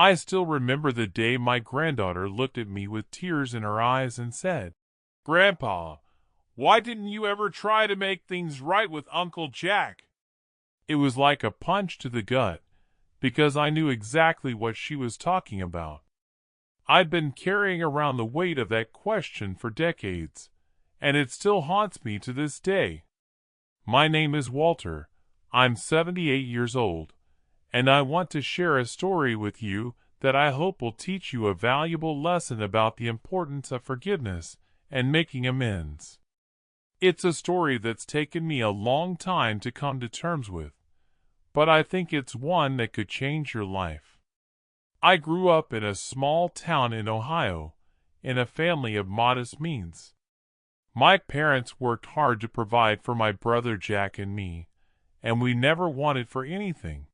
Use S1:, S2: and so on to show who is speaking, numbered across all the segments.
S1: I still remember the day my granddaughter looked at me with tears in her eyes and said, "Grandpa, why didn't you ever try to make things right with Uncle Jack?" It was like a punch to the gut, because I knew exactly what she was talking about. I'd been carrying around the weight of that question for decades, and it still haunts me to this day. My name is Walter. I'm 78 years old, and I want to share a story with you that I hope will teach you a valuable lesson about the importance of forgiveness and making amends. It's a story that's taken me a long time to come to terms with, but I think it's one that could change your life. I grew up in a small town in Ohio, in a family of modest means. My parents worked hard to provide for my brother Jack and me, and we never wanted for anything.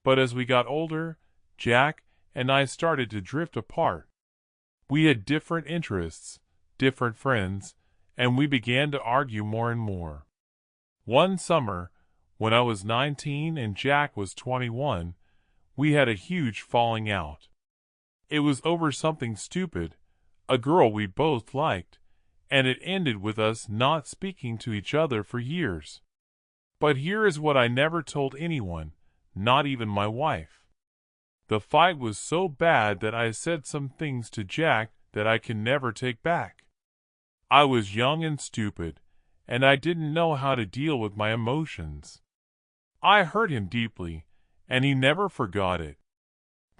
S1: But as we got older, Jack and I started to drift apart. We had different interests, different friends, and we began to argue more and more. One summer, when I was 19 and Jack was 21, we had a huge falling out. It was over something stupid, a girl we both liked, and it ended with us not speaking to each other for years. But here is what I never told anyone, not even my wife. The fight was so bad that I said some things to Jack that I can never take back. I was young and stupid, and I didn't know how to deal with my emotions. I hurt him deeply, and he never forgot it.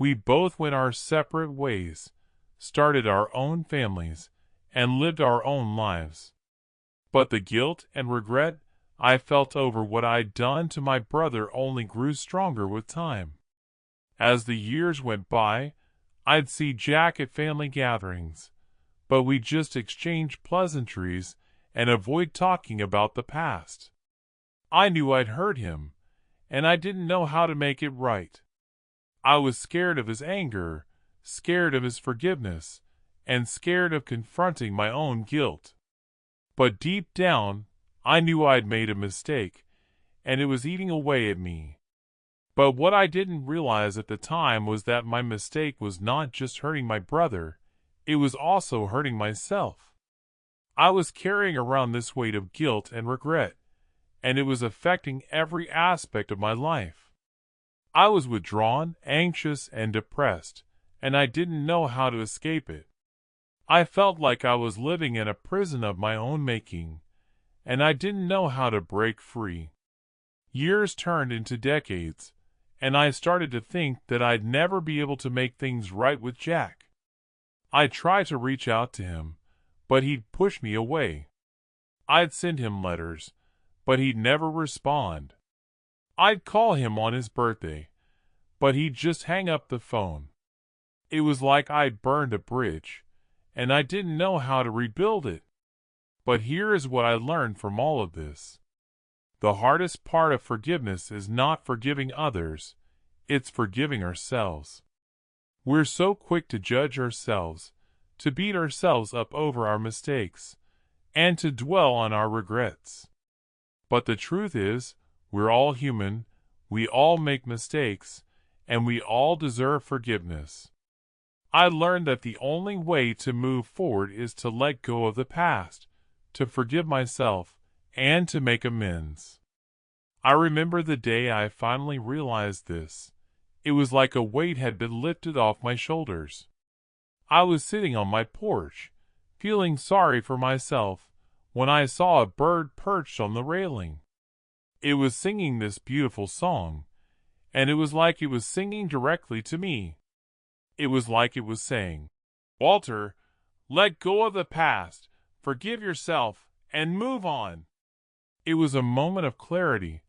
S1: We both went our separate ways, started our own families, and lived our own lives. But the guilt and regret I felt over what I'd done to my brother only grew stronger with time. As the years went by, I'd see Jack at family gatherings, but we just exchanged pleasantries and avoid talking about the past. I knew I'd hurt him, and I didn't know how to make it right. I was scared of his anger, scared of his forgiveness, and scared of confronting my own guilt. But deep down, I knew I'd made a mistake, and it was eating away at me. But what I didn't realize at the time was that my mistake was not just hurting my brother, it was also hurting myself. I was carrying around this weight of guilt and regret, and it was affecting every aspect of my life. I was withdrawn, anxious, and depressed, and I didn't know how to escape it. I felt like I was living in a prison of my own making, and I didn't know how to break free. Years turned into decades, and I started to think that I'd never be able to make things right with Jack. I tried to reach out to him, but he'd push me away. I'd send him letters, but he'd never respond. I'd call him on his birthday, but he'd just hang up the phone. It was like I'd burned a bridge, and I didn't know how to rebuild it. But here is what I learned from all of this. The hardest part of forgiveness is not forgiving others, it's forgiving ourselves. We're so quick to judge ourselves, to beat ourselves up over our mistakes, and to dwell on our regrets. But the truth is, we're all human, we all make mistakes, and we all deserve forgiveness. I learned that the only way to move forward is to let go of the past, to forgive myself, and to make amends. I remember the day I finally realized this. It was like a weight had been lifted off my shoulders. I was sitting on my porch, feeling sorry for myself, when I saw a bird perched on the railing. It was singing this beautiful song, and it was like it was singing directly to me. It was like it was saying, "Walter, let go of the past, forgive yourself, and move on." It was a moment of clarity,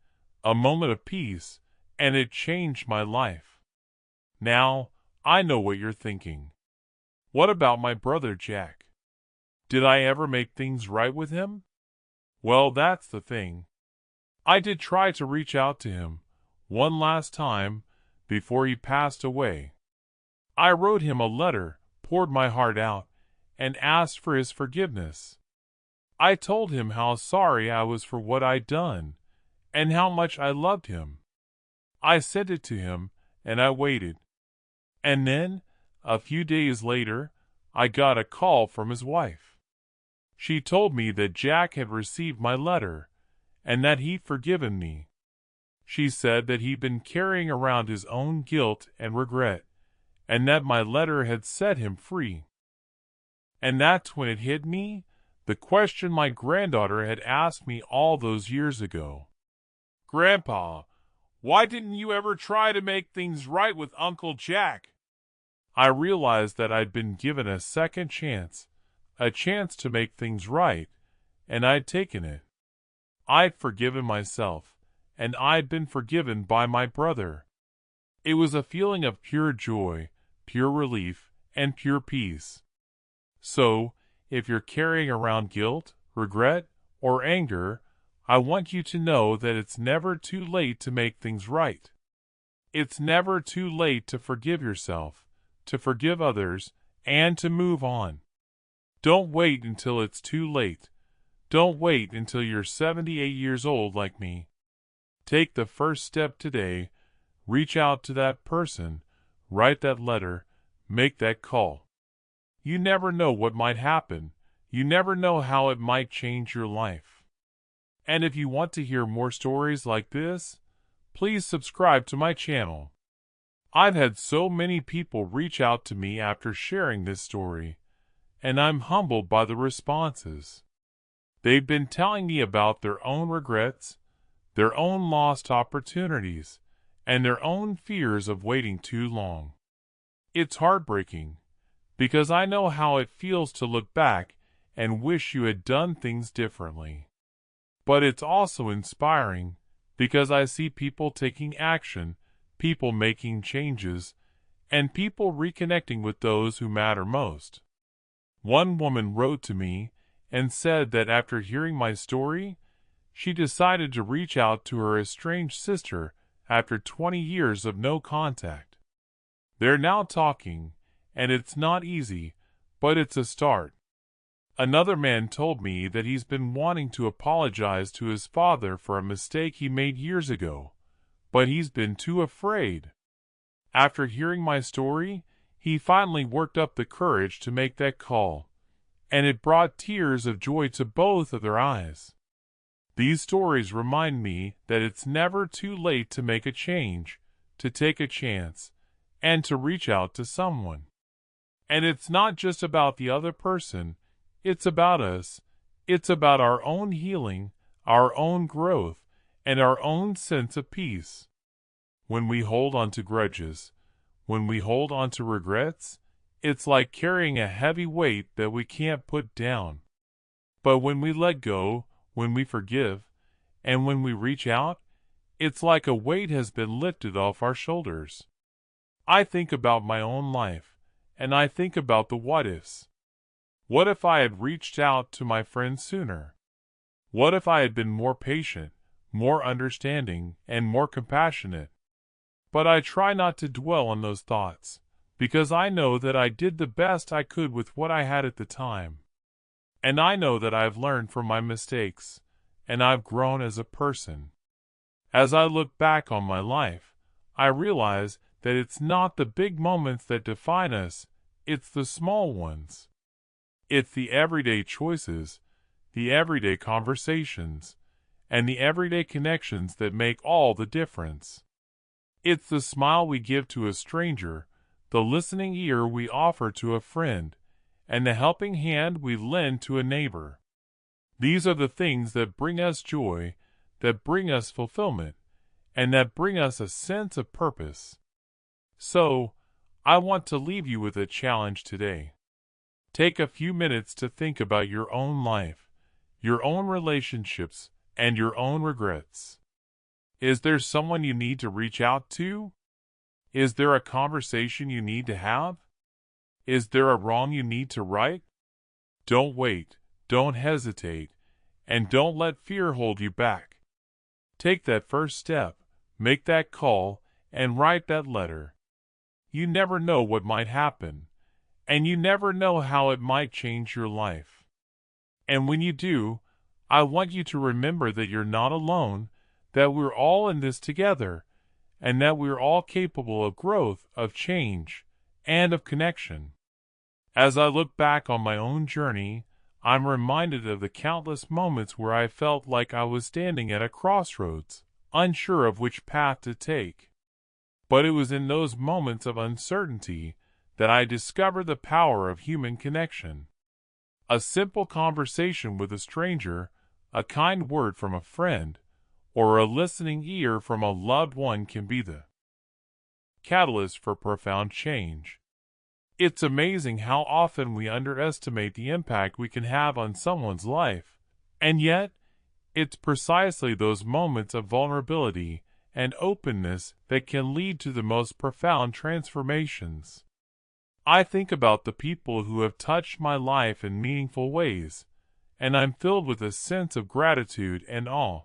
S1: a moment of peace, and it changed my life. Now, I know what you're thinking. What about my brother Jack? Did I ever make things right with him? Well, that's the thing. I did try to reach out to him, one last time, before he passed away. I wrote him a letter, poured my heart out, and asked for his forgiveness. I told him how sorry I was for what I'd done, and how much I loved him. I sent it to him, and I waited. And then, a few days later, I got a call from his wife. She told me that Jack had received my letter, and that he'd forgiven me. She said that he'd been carrying around his own guilt and regret, and that my letter had set him free. And that's when it hit me, the question my granddaughter had asked me all those years ago. Grandpa, why didn't you ever try to make things right with Uncle Jack? I realized that I'd been given a second chance, a chance to make things right, and I'd taken it. I'd forgiven myself, and I'd been forgiven by my brother. It was a feeling of pure joy, pure relief, and pure peace. So, if you're carrying around guilt, regret, or anger, I want you to know that it's never too late to make things right. It's never too late to forgive yourself, to forgive others, and to move on. Don't wait until it's too late. Don't wait until you're 78 years old like me. Take the first step today. Reach out to that person. Write that letter. Make that call. You never know what might happen. You never know how it might change your life. And if you want to hear more stories like this, please subscribe to my channel. I've had so many people reach out to me after sharing this story, and I'm humbled by the responses. They've been telling me about their own regrets, their own lost opportunities, and their own fears of waiting too long. It's heartbreaking, because I know how it feels to look back and wish you had done things differently. But it's also inspiring, because I see people taking action, people making changes, and people reconnecting with those who matter most. One woman wrote to me and said that after hearing my story, she decided to reach out to her estranged sister after 20 years of no contact. They're now talking, and it's not easy, but it's a start. Another man told me that he's been wanting to apologize to his father for a mistake he made years ago, but he's been too afraid. After hearing my story, he finally worked up the courage to make that call, and it brought tears of joy to both of their eyes. These stories remind me that it's never too late to make a change, to take a chance, and to reach out to someone. And it's not just about the other person, it's about us. It's about our own healing, our own growth, and our own sense of peace. When we hold on to grudges, when we hold on to regrets, it's like carrying a heavy weight that we can't put down. But when we let go, when we forgive, and when we reach out, it's like a weight has been lifted off our shoulders. I think about my own life, and I think about the what-ifs. What if I had reached out to my friends sooner? What if I had been more patient, more understanding, and more compassionate? But I try not to dwell on those thoughts, because I know that I did the best I could with what I had at the time. And I know that I've learned from my mistakes, and I've grown as a person. As I look back on my life, I realize that it's not the big moments that define us, it's the small ones. It's the everyday choices, the everyday conversations, and the everyday connections that make all the difference. It's the smile we give to a stranger, the listening ear we offer to a friend, and the helping hand we lend to a neighbor. These are the things that bring us joy, that bring us fulfillment, and that bring us a sense of purpose. So, I want to leave you with a challenge today. Take a few minutes to think about your own life, your own relationships, and your own regrets. Is there someone you need to reach out to? Is there a conversation you need to have? Is there a wrong you need to right? Don't wait, don't hesitate, and don't let fear hold you back. Take that first step, make that call, and write that letter. You never know what might happen, and you never know how it might change your life. And when you do, I want you to remember that you're not alone, that we're all in this together, and that we're all capable of growth, of change, and of connection. As I look back on my own journey, I'm reminded of the countless moments where I felt like I was standing at a crossroads, unsure of which path to take. But it was in those moments of uncertainty that I discovered the power of human connection. A simple conversation with a stranger, a kind word from a friend, or a listening ear from a loved one can be the catalyst for profound change. It's amazing how often we underestimate the impact we can have on someone's life, and yet, it's precisely those moments of vulnerability and openness that can lead to the most profound transformations. I think about the people who have touched my life in meaningful ways, and I'm filled with a sense of gratitude and awe.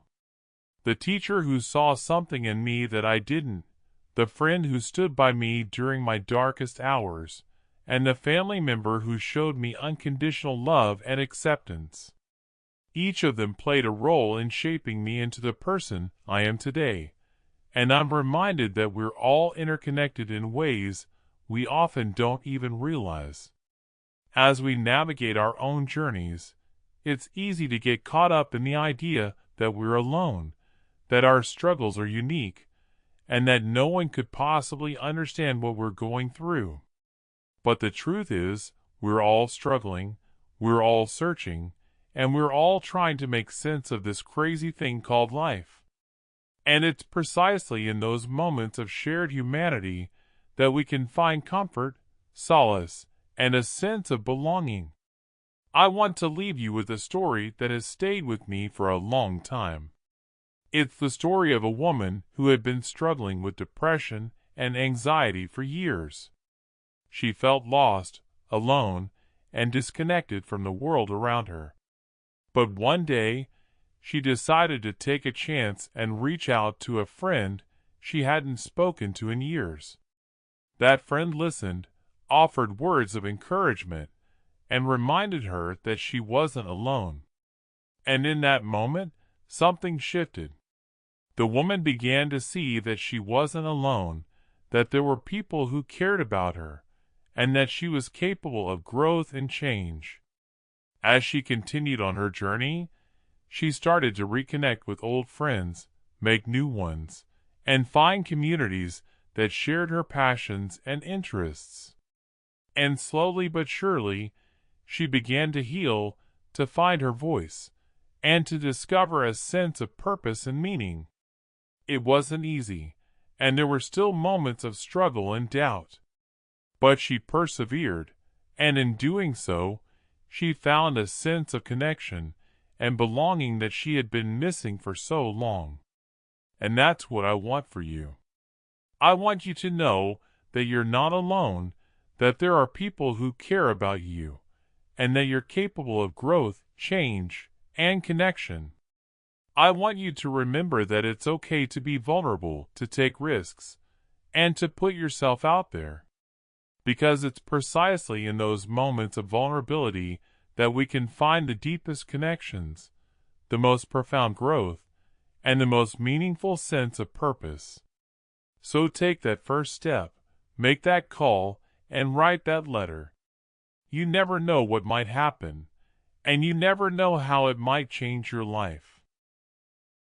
S1: The teacher who saw something in me that I didn't, the friend who stood by me during my darkest hours, and the family member who showed me unconditional love and acceptance. Each of them played a role in shaping me into the person I am today, and I'm reminded that we're all interconnected in ways we often don't even realize. As we navigate our own journeys, it's easy to get caught up in the idea that we're alone, that our struggles are unique, and that no one could possibly understand what we're going through. But the truth is, we're all struggling, we're all searching, and we're all trying to make sense of this crazy thing called life. And it's precisely in those moments of shared humanity that we can find comfort, solace, and a sense of belonging. I want to leave you with a story that has stayed with me for a long time. It's the story of a woman who had been struggling with depression and anxiety for years. She felt lost, alone, and disconnected from the world around her. But one day, she decided to take a chance and reach out to a friend she hadn't spoken to in years. That friend listened, offered words of encouragement, and reminded her that she wasn't alone. And in that moment, something shifted. The woman began to see that she wasn't alone, that there were people who cared about her, and that she was capable of growth and change. As she continued on her journey, she started to reconnect with old friends, make new ones, and find communities that shared her passions and interests. And slowly but surely, she began to heal, to find her voice, and to discover a sense of purpose and meaning. It wasn't easy, and there were still moments of struggle and doubt. But she persevered, and in doing so, she found a sense of connection and belonging that she had been missing for so long. And that's what I want for you. I want you to know that you're not alone, that there are people who care about you, and that you're capable of growth, change, and connection. I want you to remember that it's okay to be vulnerable, to take risks, and to put yourself out there. Because it's precisely in those moments of vulnerability that we can find the deepest connections, the most profound growth, and the most meaningful sense of purpose. So take that first step, make that call, and write that letter. You never know what might happen, and you never know how it might change your life.